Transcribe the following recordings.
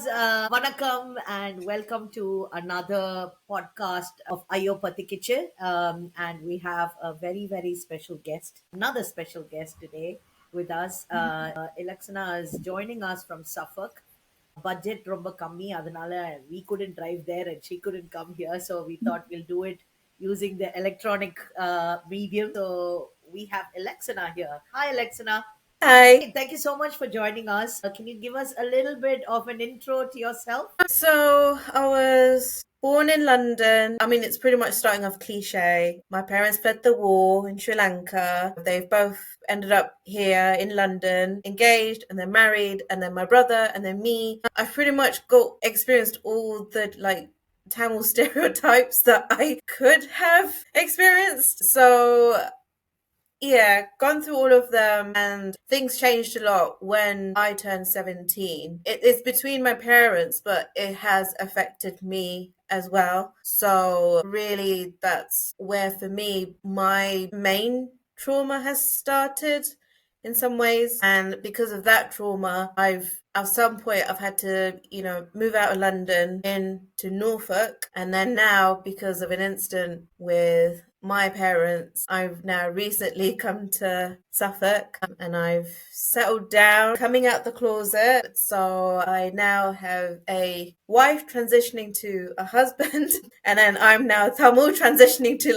Vanakkam and welcome to another podcast of Aiyoo Pathikichu. And we have a very, very special guest, another special guest today with us. Elaxana is joining us from Suffolk. Budget ரொம்ப கம்மி அதனால we couldn't drive there and she couldn't come here, so we thought we'll do it using the electronic medium. So we have Elaxana here. Hi, Elaxana. Hi. Thank you so much for joining us. Can you give us a little bit of an intro to yourself? So I was born in London. I mean, it's pretty much starting off cliche. My parents fled the war in Sri Lanka. They've both ended up here in London, engaged and then married, and then my brother and then me. I've pretty much experienced all the Tamil stereotypes that I could have experienced. So yeah, gone through all of them, and things changed a lot when I turned 17. It's between my parents, but it has affected me as well. So, really, that's where for me, my main trauma has started in some ways. And because of that trauma, at some point I've had to, move out of London into Norfolk. And then now, because of an incident with my parents, I've now recently come to Suffolk, and I've settled down, coming out the closet. So I now have a wife transitioning to a husband, and then I'm now Tamil transitioning to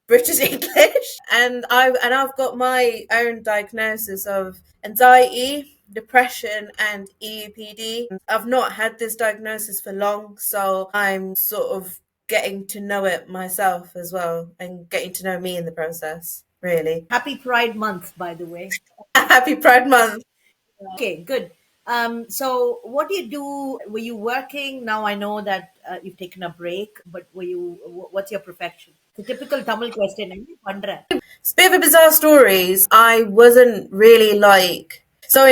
British English. And I've got my own diagnosis of anxiety, depression, and EUPD. I've not had this diagnosis for long, so I'm sort of getting to know it myself as well, and getting to know me in the process, really. Happy Pride Month, by the way. Happy Pride Month. Okay, good. So what do you do? Were you working? Now I know that you've taken a break, but what's your profession? The typical Tamil question. என்ன பண்ற? It's a bit of a bizarre stories. I wasn't really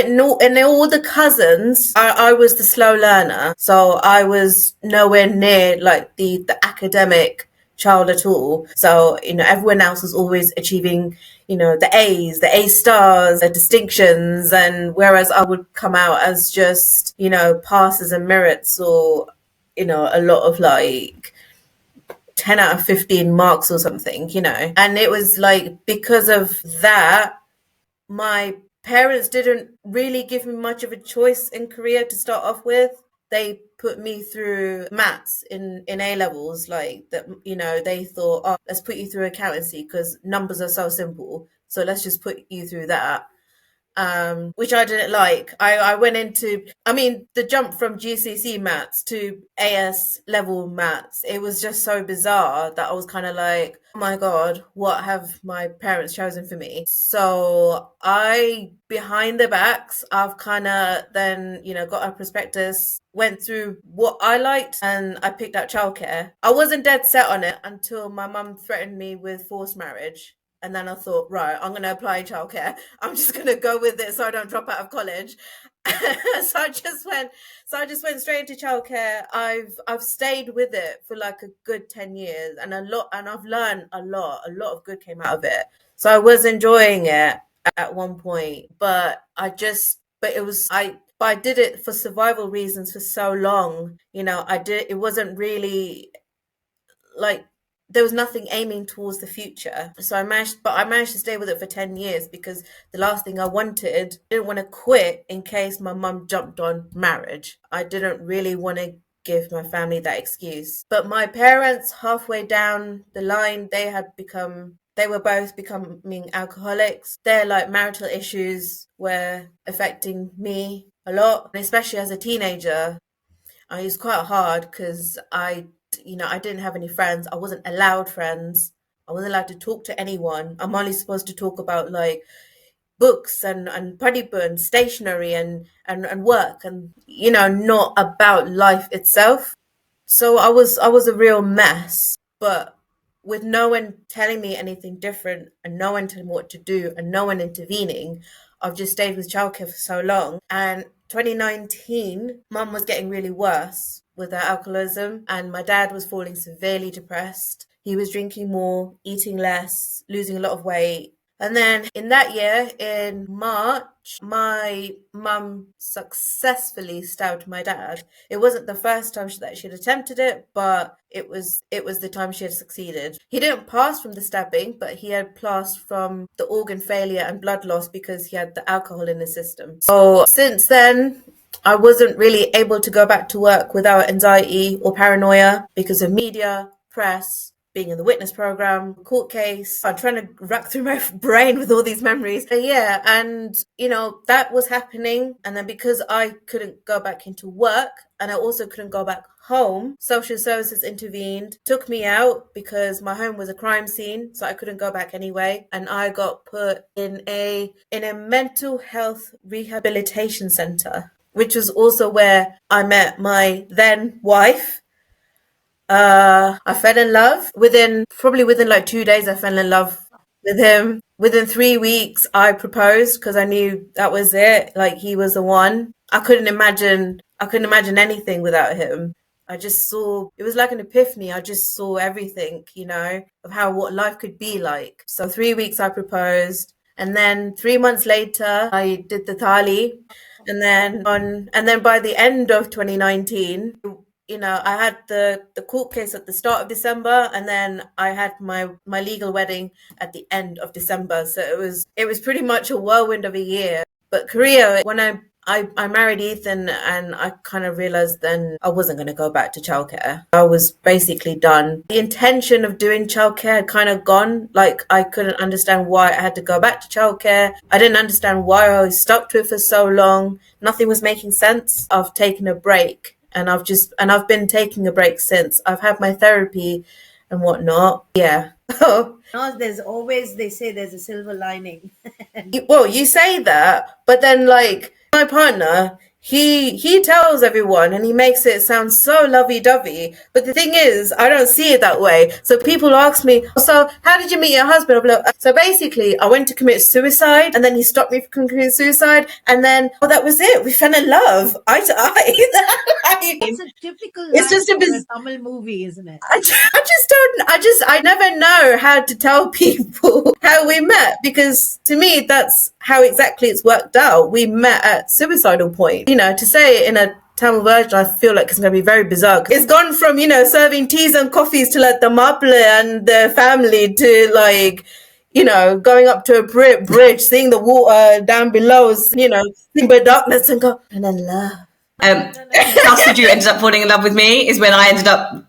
in all the cousins, I was the slow learner. So I was nowhere near the academic child at all. So, everyone else was always achieving, the A's, the A stars, the distinctions. And whereas I would come out as just, passes and merits, or, a lot of 10 out of 15 marks or something, And it was because of that, my parents didn't really give me much of a choice in career to start off with. They put me through maths in A levels, they thought, oh, let's put you through accountancy because numbers are so simple. So let's just put you through that. Which I didn't like. I went into, the jump from GCSE maths to AS level maths, it was just so bizarre that I was kind of like, oh my God, what have my parents chosen for me? So behind the backs, I've kind of then, got a prospectus, went through what I liked, and I picked out childcare. I wasn't dead set on it until my mum threatened me with forced marriage. And then I thought, right, I'm going to apply childcare. I'm just going to go with it so I don't drop out of college. so I just went straight into childcare. I've stayed with it for a good 10 years, and I've learned a lot of good came out of it. So I was enjoying it at one point, but I did it for survival reasons for so long. It wasn't really there was nothing aiming towards the future. So I managed to stay with it for 10 years because the last thing I didn't want to quit in case my mum jumped on marriage. I didn't really want to give my family that excuse. But my parents, halfway down the line, they were both becoming alcoholics. Their marital issues were affecting me a lot, especially as a teenager. It was quite hard because I didn't have any friends. I wasn't allowed friends. I wasn't allowed to talk to anyone. I'm only supposed to talk about books and padipu and stationery and work, and not about life itself. So I was a real mess. But with no one telling me anything different, and no one telling me what to do, and no one intervening, I've just stayed with childcare for so long. And 2019, mum was getting really worse with her alcoholism, and my dad was falling severely depressed. He was drinking more, eating less, losing a lot of weight. And then in that year, in March, my mum successfully stabbed my dad. It wasn't the first time that she'd attempted it, but it was the time she had succeeded. He didn't pass from the stabbing, but he had passed from the organ failure and blood loss because he had the alcohol in his system. So since then, I wasn't really able to go back to work without anxiety or paranoia because of media, press, being in the witness program, court case. I'm trying to rack through my brain with all these memories. Yeah, and that was happening. And then because I couldn't go back into work and I also couldn't go back home, social services intervened, took me out because my home was a crime scene, so I couldn't go back anyway. And I got put in a mental health rehabilitation center, which was also where I met my then wife. I fell in love within like 2 days. I fell in love with him. Within 3 weeks, I proposed because I knew that was it. Like he was the one. I couldn't imagine anything without him. I just saw, it was like an epiphany. I just saw everything, of what life could be like. So 3 weeks I proposed. And then 3 months later, I did the thali. And then by the end of 2019, I had the court case at the start of December, and then I had my legal wedding at the end of December. So it was pretty much a whirlwind of a year. But Korea, when I married Ethan, and I kind of realized then I wasn't going to go back to childcare. I was basically done. The intention of doing childcare had kind of gone. Like I couldn't understand why I had to go back to childcare. I didn't understand why I was stuck to it for so long. Nothing was making sense. I've taken a break. And I've been taking a break since. I've had my therapy and whatnot. Yeah. No, they say there's a silver lining. Well, you say that, but then like my partner, he tells everyone and he makes it sound so lovey-dovey. But the thing is, I don't see it that way. So people ask me, so how did you meet your husband? So basically, I went to commit suicide and then he stopped me from committing suicide. And then, that was it. We fell in love. Eye to eye. It's a typical It's just a Tamil movie, isn't it? I never know how to tell people how we met, because to me, that's how exactly it's worked out. We met at suicidal point. To say it in a Tamil version, I feel like it's going to be very bizarre. It's gone from, serving teas and coffees to like the maple and the family to like, going up to a bridge, seeing the water down below, seeing the darkness and go, and then love. How Suju ended up falling in love with me is when I ended up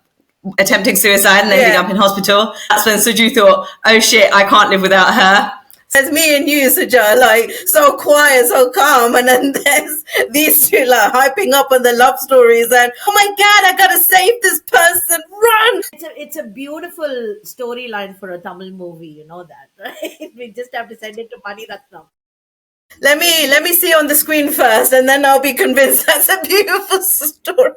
attempting suicide and ending up in hospital. That's when Suju thought, oh shit, I can't live without her. There's me and you, Suja, like so quiet, so calm, and then there's these two like hyping up on the love stories and oh my god, I gotta save this person, run! It's a beautiful storyline for a Tamil movie, you know that, right? We just have to send it to Mani Ratnam. Let me see on the screen first, and then I'll be convinced that's a beautiful story.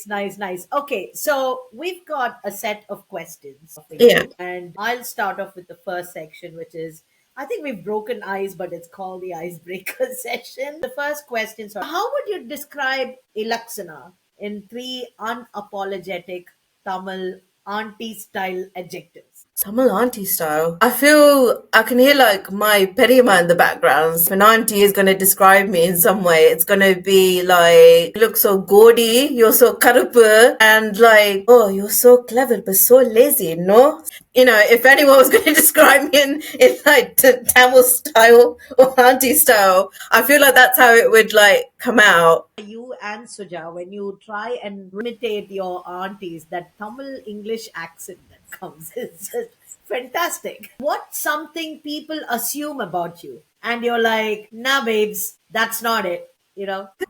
Nice. Okay, so we've got a set of questions for Yeah. you, and I'll start off with the first section, which is, I think we've broken ice, but it's called the icebreaker session. The first question, so how would you describe Elaxana in 3 unapologetic Tamil auntie-style adjectives? Tamil auntie style. I feel I can hear like my perima in the background. If an auntie is going to describe me in some way, it's going to be like, you look so gaudy, you're so karupu, and like, oh, you're so clever but so lazy, no? If anyone was going to describe me in like Tamil style or auntie style, I feel like that's how it would like come out. You and Suja, when you try and imitate your aunties, that Tamil English accent that comes is just fantastic. What's something people assume about you? And you're like, nah, babes, that's not it.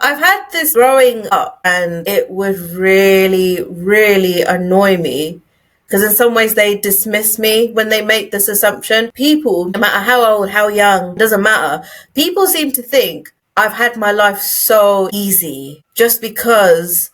I've had this growing up, and it would really, really annoy me. Because in some ways they dismiss me when they make this assumption. People, no matter how old, how young, doesn't matter. People seem to think I've had my life so easy just because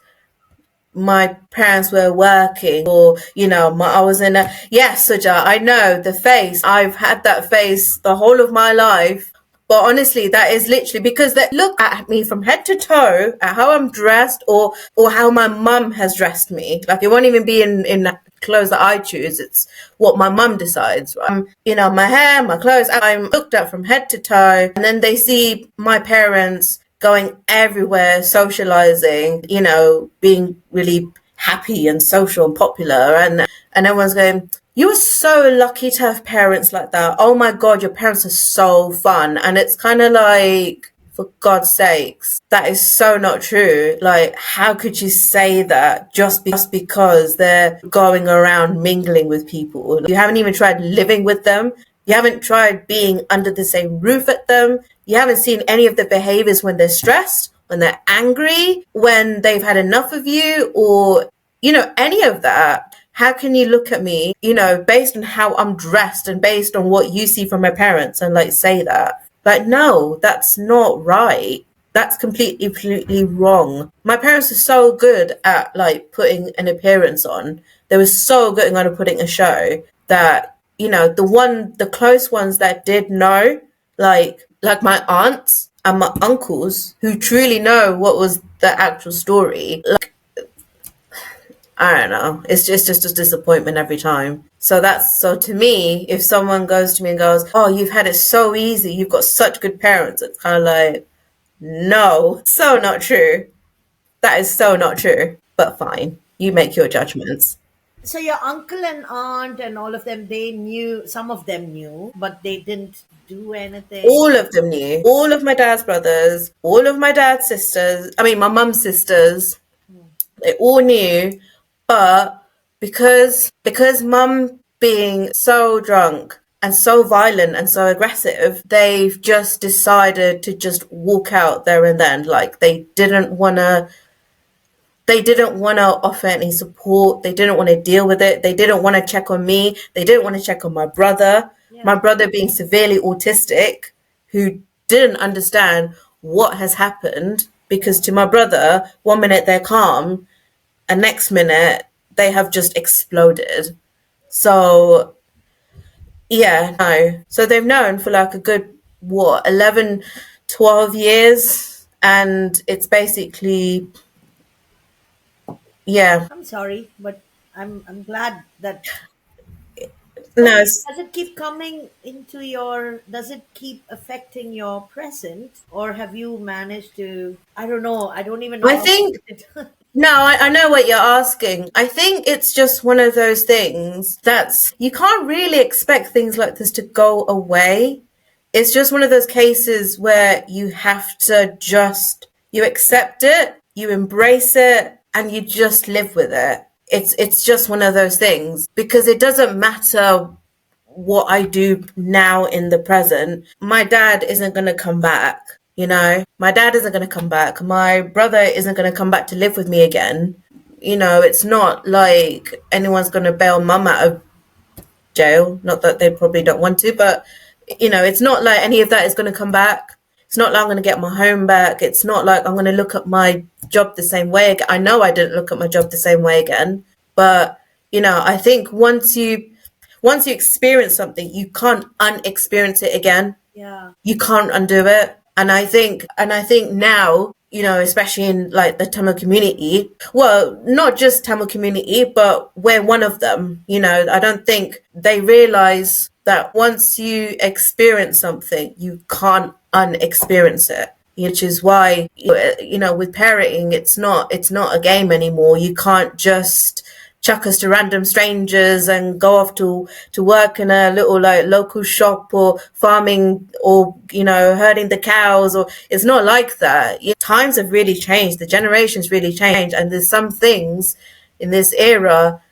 my parents were working, or I was in a Suja, I know the face. I've had that face the whole of my life. But honestly, that is literally because they look at me from head to toe at how I'm dressed or how my mum has dressed me. Like it won't even be in clothes that I choose. It's what my mum decides. My hair, my clothes, I'm looked at from head to toe. And then they see my parents going everywhere, socializing, being really happy and social and popular. And everyone's going, you were so lucky to have parents like that. Oh my God, your parents are so fun. And it's kind of like, for God's sakes, that is so not true. Like, how could you say that just because they're going around mingling with people? You haven't even tried living with them. You haven't tried being under the same roof at them. You haven't seen any of the behaviors when they're stressed, when they're angry, when they've had enough of you, or, any of that. How can you look at me, based on how I'm dressed and based on what you see from my parents and like say that? Like, no, that's not right. That's completely wrong. My parents are so good at like putting an appearance on. They were so good at putting a show that, the close ones that did know, like my aunts and my uncles who truly know what was the actual story. Like, I don't know. It's just a disappointment every time. So to me, if someone goes to me and goes, "Oh, you've had it so easy. You've got such good parents." It's kind of like, no, so not true. That is so not true. But fine, you make your judgments. So your uncle and aunt and all of them, they knew, some of them knew, but they didn't do anything. All of them knew. All of my dad's brothers, all of my dad's sisters. I mean, my mum's sisters. They all knew, but because mum being so drunk and so violent and so aggressive, they've just decided to just walk out there and then. Like, they didn't want to offer any support. They didn't want to deal with it. They didn't want to check on me. They didn't want to check on my brother. Yeah. My brother being severely autistic, who didn't understand what has happened, because to my brother, 1 minute they're calm and next minute they have just exploded. So yeah, no. So they've known for like a good 11, 12 years, and it's basically, yeah. I'm sorry, but I'm glad that. No, Does it keep coming into your, does it keep affecting your present, or have you managed to, I don't know, I don't even know I how to think, put it. no, I know what you're asking. I think it's just one of those things that's, you can't really expect things like this to go away. It's just one of those cases where you have to you accept it, you embrace it, and you just live with it. It's just one of those things, because it doesn't matter what I do now in the present. My dad isn't going to come back. My dad isn't going to come back. My brother isn't going to come back to live with me again. It's not like anyone's going to bail mum out of jail. Not that they probably don't want to, but it's not like any of that is going to come back. It's not like I'm going to get my home back. It's not like I'm going to look at my job the same way again. I know I didn't look at my job the same way again, but I think once you experience something, you can't unexperience it again. Yeah. You can't undo it. And I think now, especially in like the Tamil community, well, not just Tamil community, but we're one of them. I don't think they realize that once you experience something, you can't unexperience it. Which is why, with parenting, it's not a game anymore. You can't just chuck us to random strangers and go off to work in a little like local shop or farming or herding the cows. Or it's not like that. Times have really changed, the generations really changed, and there's some things in this era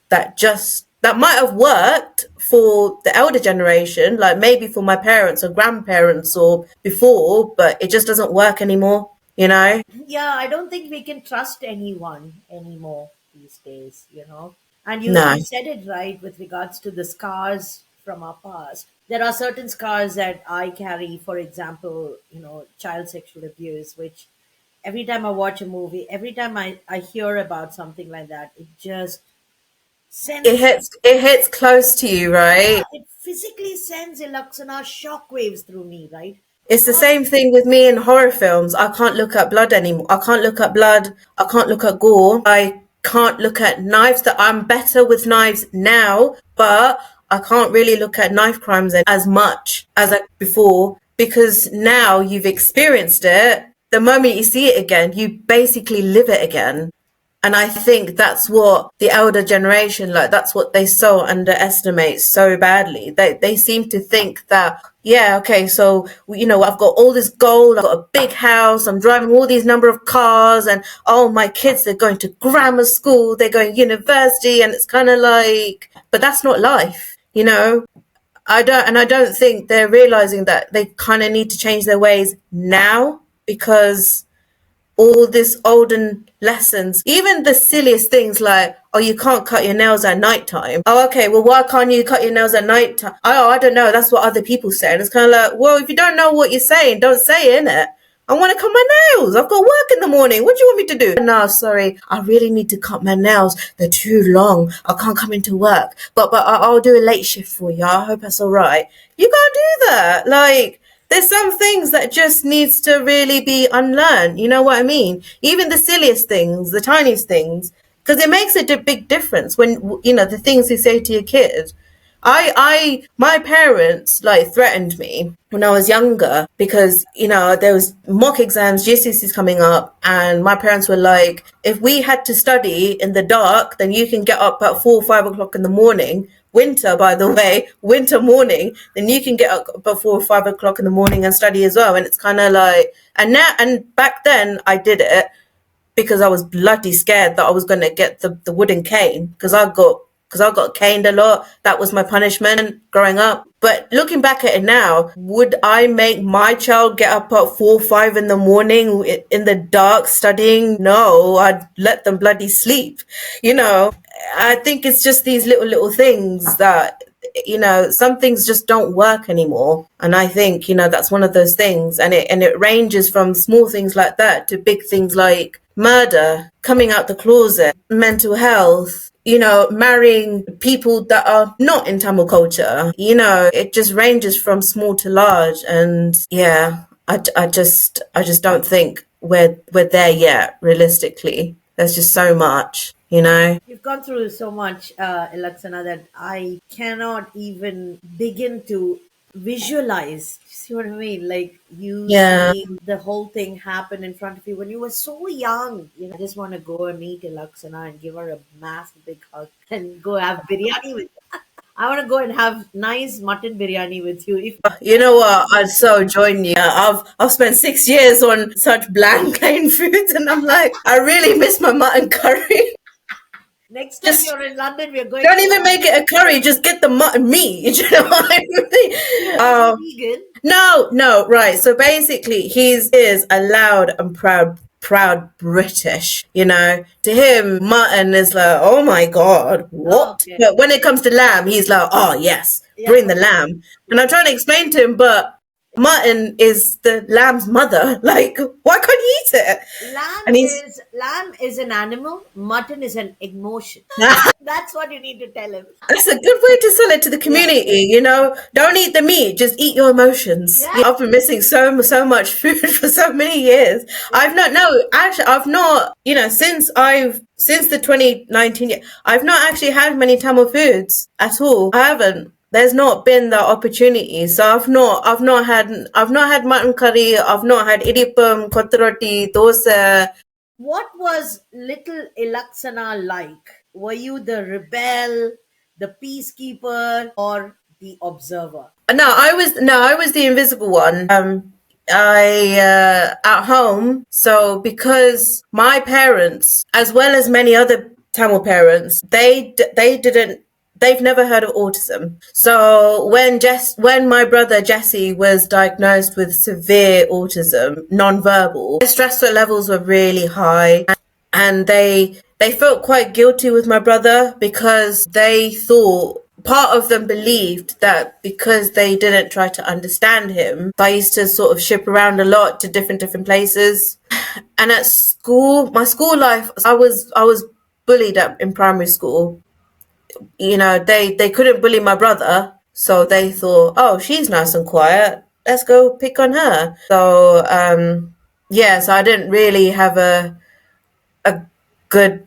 that might have worked for the elder generation, like maybe for my parents or grandparents or before, but it just doesn't work anymore. Yeah, I don't think we can trust anyone anymore these days, And No. you said it right with regards to the scars from our past. There are certain scars that I carry, for example, child sexual abuse, which every time I watch a movie, every time I hear about something like that, it just It sends, hits close to you, right? it physically sends Elaxana shockwaves through me, right? It's the same thing with me in horror films. I can't look at blood anymore. I can't look at blood. I can't look at gore. can't look at knives, that I'm better with knives now, but I can't really look at knife crimes as much as I before, because now you've experienced it. The moment you see it again, you basically live it again. And I think that's what the elder generation, like, that's what they so underestimate so badly. They seem to think that, yeah, okay, so, I've got all this gold, I've got a big house, I'm driving all these number of cars, and oh, my kids, they're going to grammar school, they're going university, and it's kind of like, but that's not life, I don't think they're realizing that they kind of need to change their ways now, because all this olden lessons, even the silliest things like, oh, you can't cut your nails at night time. Oh, okay, well, why can't you cut your nails at night time? Oh, I don't know. That's what other people say. And it's kind of like, well, if you don't know what you're saying, don't say it, innit? I want to cut my nails. I've got work in the morning. What do you want me to do? No, sorry. I really need to cut my nails. They're too long. I can't come into work. But I'll do a late shift for you. I hope that's all right. You can't do that. Like, there's some things that just needs to really be unlearned. You know what I mean? Even the silliest things, the tiniest things, because it makes a big difference when, the things you say to your kid. My parents like threatened me when I was younger because, there was mock exams, GCSEs coming up, and my parents were like, if we had to study in the dark, then you can get up at 4 or 5 o'clock in the morning. Winter, by the way, winter morning, then you can get up before 5 o'clock in the morning and study as well. And it's kind of like, and back then I did it because I was bloody scared that I was going to get the wooden cane because I got caned a lot. That was my punishment growing up. But looking back at it now, would I make my child get up at 4 or 5 in the morning in the dark studying? No, I'd let them bloody sleep. I think it's just these little things that, some things just don't work anymore. And I think, that's one of those things. And it ranges from small things like that to big things like murder, coming out the closet, mental health, marrying people that are not in Tamil culture. It just ranges from small to large. And yeah, I just don't think we're there yet, realistically. There's just so much. You've gone through so much, Elaxana, that I cannot even begin to visualize. See what I mean? Like you Yeah. seeing the whole thing happen in front of you when you were so young. I just want to go and meet Elaxana and give her a massive big hug and go have biryani with her. I want to go and have nice mutton biryani with you. If You know what? I'd so join you. I've spent 6 years on such bland plain foods, and I'm like, I really miss my mutton curry. next time Just you're in London, we're going don't to even make it a curry. Just get the mutton meat. You know what I mean? vegan. No, right. So basically, is a loud and proud British. To him, mutton is like, oh my god, Oh, what? okay. But when it comes to lamb, he's like, oh yes, Yeah. bring the lamb. And I'm trying to explain to him, but mutton is the lamb's mother. Like, why can't you eat it? And he's Lamb is an animal. Mutton is an emotion. That's what you need to tell him. That's a good way to sell it to the Yeah. community. Don't eat the meat, just eat your emotions. Yeah. I've been missing so much food for so many years. I've not, since the 2019 year, I've not actually had many Tamil foods at all. I haven't. There's not been the opportunity. So I've not had mutton curry. I've not had idiyappam, kotharoti, dosa. What was little Elaxana like? Were you the rebel, the peacekeeper, or the observer? No, I was the invisible one. At home. So because my parents, as well as many other Tamil parents, they've never heard of autism. So when my brother Jesse was diagnosed with severe autism, non-verbal, their stress levels were really high, and they felt quite guilty with my brother because they thought, part of them believed that because they didn't try to understand him, I used to sort of ship around a lot to different places. And at school, my school life, I was bullied in primary school. They couldn't bully my brother, so they thought, oh, she's nice and quiet, let's go pick on her. So so I didn't really have a good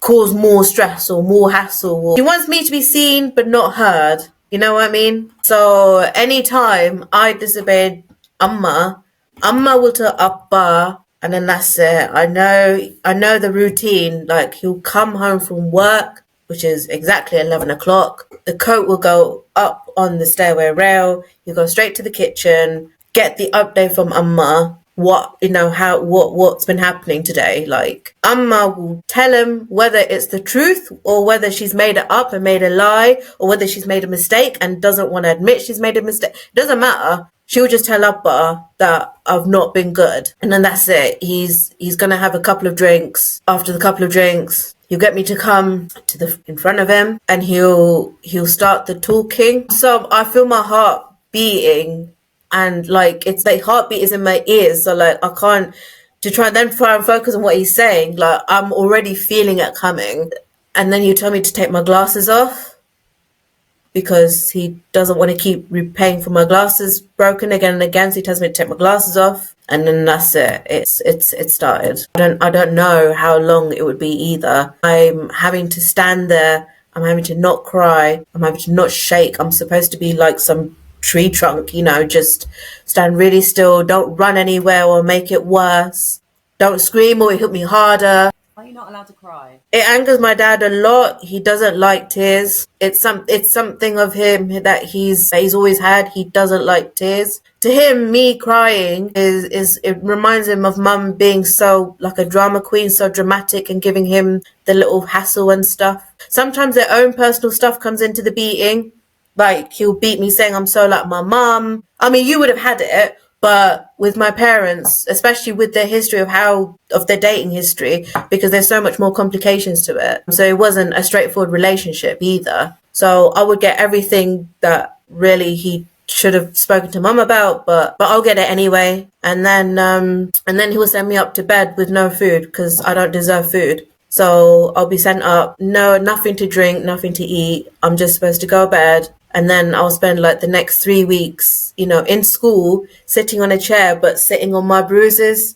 cause more stress or more hassle. She wants me to be seen but not heard. You know what I mean? So anytime I disobeyed Amma will tell Abba, and then that's it. I know the routine. Like, he'll come home from work, which is exactly 11 o'clock. The coat will go up on the stairway rail. You go straight to the kitchen, get the update from Amma. What's been happening today. Like, Amma will tell him whether it's the truth or whether she's made it up and made a lie, or whether she's made a mistake and doesn't want to admit she's made a mistake. It doesn't matter. She'll just tell Abba that I've not been good. And then that's it. He's gonna have a couple of drinks. After the couple of drinks, he'll get me to come in front of him, and he'll start the talking. So I feel my heart beating, and like, it's like heartbeat is in my ears. So like, I can't to try and focus on what he's saying. Like, I'm already feeling it coming. And then he'll tell me to take my glasses off, because he doesn't want to keep repaying for my glasses broken again and again. So he tells me to take my glasses off, and then that's it. It started. I don't know how long it would be either. I'm having to stand there. I'm having to not cry. I'm having to not shake. I'm supposed to be like some tree trunk, just stand really still. Don't run anywhere or make it worse. Don't scream or it hit me harder. Are you not allowed to cry? It angers my dad a lot. He doesn't like tears. It's something of him that he's always had. He doesn't like tears. To him, me crying is it reminds him of mum being so like a drama queen, so dramatic, and giving him the little hassle and stuff. Sometimes their own personal stuff comes into the beating. Like, he'll beat me saying I'm so like my mum. I mean, you would have had it. But with my parents, especially with their history of their dating history, because there's so much more complications to it. So it wasn't a straightforward relationship either. So I would get everything that really he should have spoken to mum about, but I'll get it anyway. And then he will send me up to bed with no food, because I don't deserve food. So I'll be sent up, nothing to drink, nothing to eat. I'm just supposed to go to bed. And then I'll spend like the next 3 weeks, in school, sitting on a chair, but sitting on my bruises.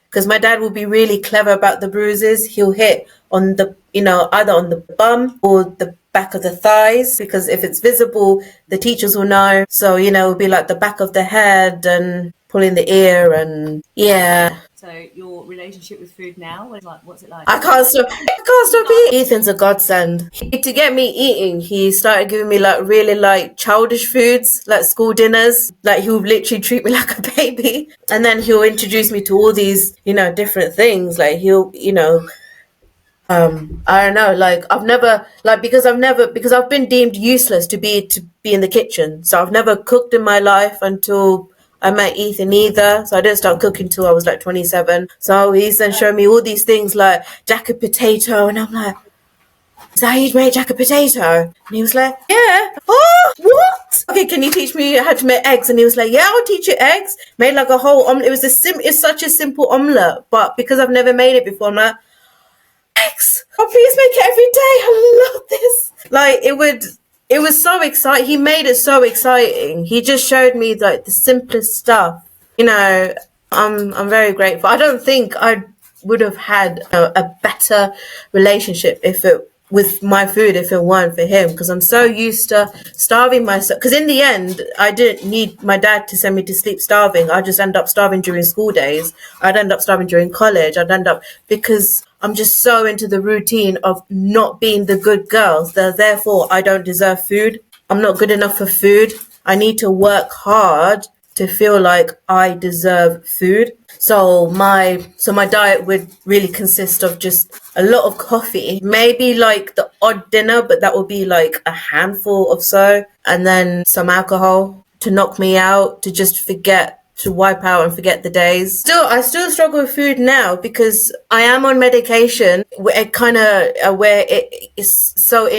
Because my dad will be really clever about the bruises. He'll hit on the, either on the bum or the back of the thighs, because if it's visible, the teachers will know. So, it'll be like the back of the head and pulling the ear, and yeah. So your relationship with food now, what's it like? I can't stop eating. Ethan's a godsend. To get me eating, he started giving me like really like childish foods, like school dinners. Like, he would literally treat me like a baby. And then he'll introduce me to all these, different things. Like, I don't know, like, because I've been deemed useless to be in the kitchen. So I've never cooked in my life until I met Ethan either. So I didn't start cooking till I was like 27. So he's then showing me all these things like jacket potato, and I'm like, is that how you make jacket potato? And he was like, yeah. Oh, what? Okay, can you teach me how to make eggs? And he was like, yeah, I'll teach you eggs. Made like a whole omelette. It's such a simple omelette, but because I've never made it before, I'm like, eggs. Oh, please make it every day. I love this. Like, it was so exciting. He made it so exciting. He just showed me like the simplest stuff. I'm very grateful. I don't think I would have had a better relationship with my food if it weren't for him, because I'm so used to starving myself. Because in the end, I didn't need my dad to send me to sleep starving. I just end up starving during school days. I'd end up starving during college. Because I'm just so into the routine of not being the good girl. So therefore, I don't deserve food. I'm not good enough for food. I need to work hard to feel like I deserve food. So my diet would really consist of just a lot of coffee, maybe like the odd dinner, but that would be like a handful or so, and then some alcohol to knock me out, to just to wipe out and forget the days. I still struggle with food now because I am on medication. It kind of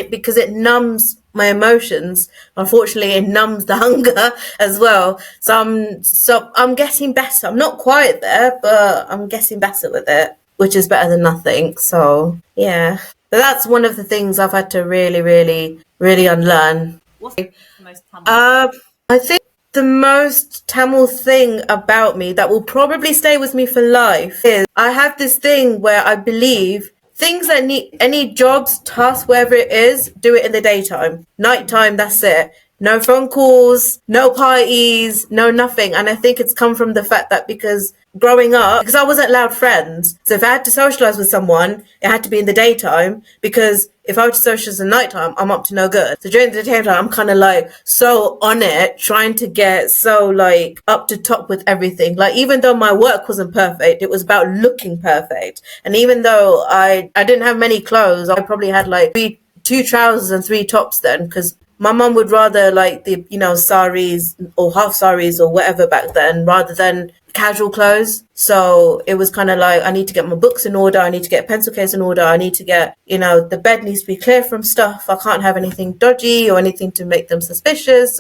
because it numbs my emotions. Unfortunately, it numbs the hunger as well. So I'm getting better. I'm not quite there, but I'm getting better with it, which is better than nothing. So yeah, but that's one of the things I've had to really, really, really unlearn. What's the most Tamil? I think the most Tamil thing about me that will probably stay with me for life is I have this thing where I believe things that need any jobs, tasks, wherever it is, do it in the daytime. Nighttime, that's it. No phone calls, no parties, no nothing. And I think it's come from the fact that because growing up, because I wasn't allowed friends. So if I had to socialize with someone, it had to be in the daytime, because if I were to socialize in nighttime, I'm up to no good. So during the daytime, I'm kind of like so on it, trying to get so like up to top with everything. Like even though my work wasn't perfect, it was about looking perfect. And even though I didn't have many clothes, I probably had like two trousers and three tops then, because my mum would rather like the, saris or half saris or whatever back then rather than casual clothes. So it was kind of like, I need to get my books in order. I need to get a pencil case in order. I need to get, the bed needs to be clear from stuff. I can't have anything dodgy or anything to make them suspicious.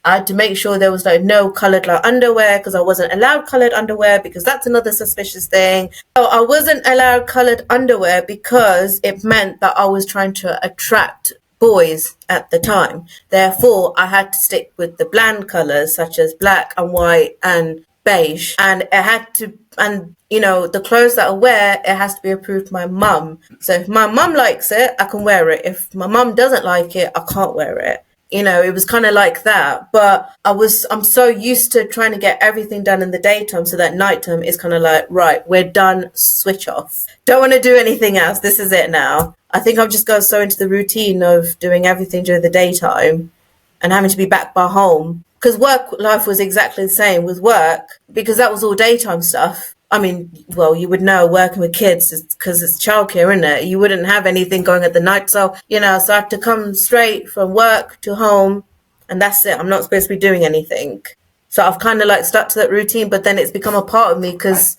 I had to make sure there was like no coloured like underwear, because I wasn't allowed coloured underwear because that's another suspicious thing. So I wasn't allowed coloured underwear because it meant that I was trying to attract boys at the time. Therefore, I had to stick with the bland colours such as black and white and beige, and the clothes that I wear, it has to be approved by my mum. So if my mum likes it, I can wear it. If my mum doesn't like it, I can't wear it. It was kind of like that. But I'm so used to trying to get everything done in the daytime, so that nighttime is kind of like, right, we're done, switch off. Don't want to do anything else. This is it now. I think I've just got so into the routine of doing everything during the daytime and having to be back by home. Because work life was exactly the same with work, because that was all daytime stuff. I mean, well, you would know working with kids because it's childcare, isn't it? You wouldn't have anything going at the night. So, so I had to come straight from work to home and that's it. I'm not supposed to be doing anything. So I've kind of like stuck to that routine, but then it's become a part of me because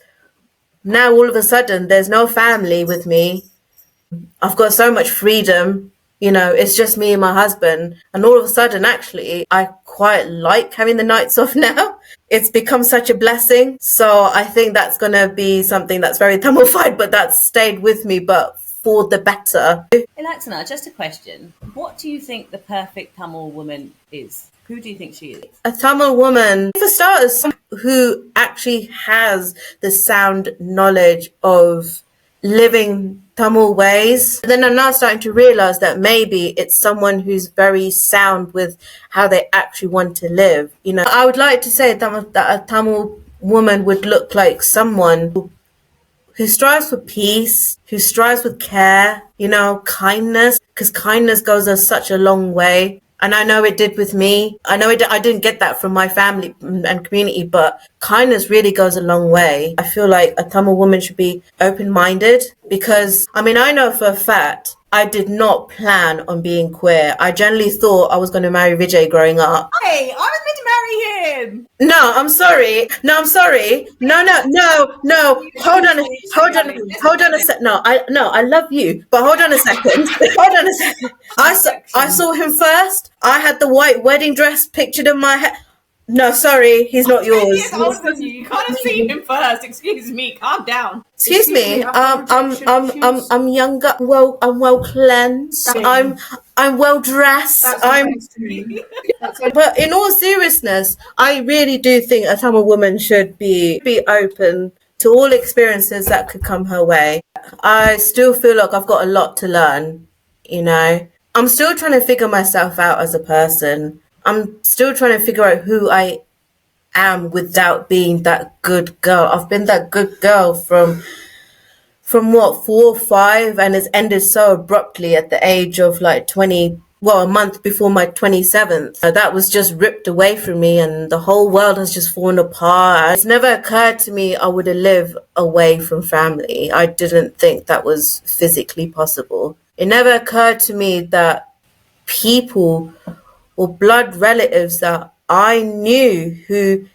now all of a sudden there's no family with me. I've got so much freedom. It's just me and my husband. And all of a sudden, actually, I quite like having the nights off now. It's become such a blessing. So I think that's going to be something that's very Tamilified, but that's stayed with me, but for the better. Elaxana, just a question. What do you think the perfect Tamil woman is? Who do you think she is? A Tamil woman, for starters, someone who actually has the sound knowledge of living Tamil ways. Then I'm now starting to realize that maybe it's someone who's very sound with how they actually want to live. I would like to say that a Tamil woman would look like someone who strives for peace, who strives with care, kindness, because kindness goes such a long way. And I know it did with me. I know I didn't get that from my family and community, but kindness really goes a long way. I feel like a Tamil woman should be open-minded because, I know for a fact, I did not plan on being queer. I generally thought I was going to marry Vijay growing up. Hey, I was meant to marry him. No, I'm sorry. No, I'm sorry. No. Hold on a sec. No, I love you, but hold on a second. Hold on a second. I saw him first. I had the white wedding dress pictured in my head. No, sorry, he's not yours. He's older than you. You can't have seen him first. Excuse me. Calm down. Excuse me. I'm younger. Well, I'm well cleansed. I'm well dressed. But in all seriousness, I really do think a Tamil woman should be open to all experiences that could come her way. I still feel like I've got a lot to learn. I'm still trying to figure myself out as a person. I'm still trying to figure out who I am without being that good girl. I've been that good girl from 4 or 5, and it's ended so abruptly at the age of like 20, a month before my 27th. That was just ripped away from me and the whole world has just fallen apart. It's never occurred to me I would live away from family. I didn't think that was physically possible. It never occurred to me that people or blood relatives that I knew who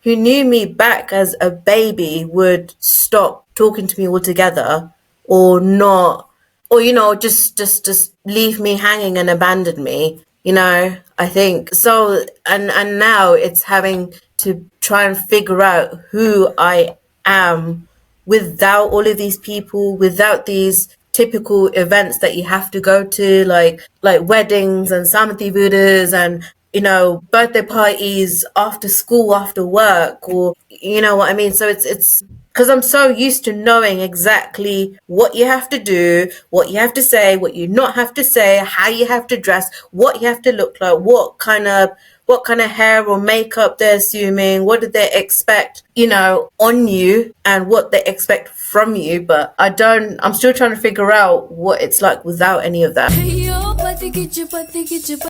knew me back as a baby would stop talking to me altogether or not, or just leave me hanging and abandon me. I think so. And now it's having to try and figure out who I am without all of these people, without these typical events that you have to go to, like weddings and Samati Buddhas and you know, birthday parties after school, after work, or you know what I mean? So it's because I'm so used to knowing exactly what you have to do, what you have to say, what you not have to say, how you have to dress, what you have to look like, what kind of hair or makeup they're assuming, what do they expect, you know, on you and what they expect from you. But I'm still trying to figure out what it's like without any of that.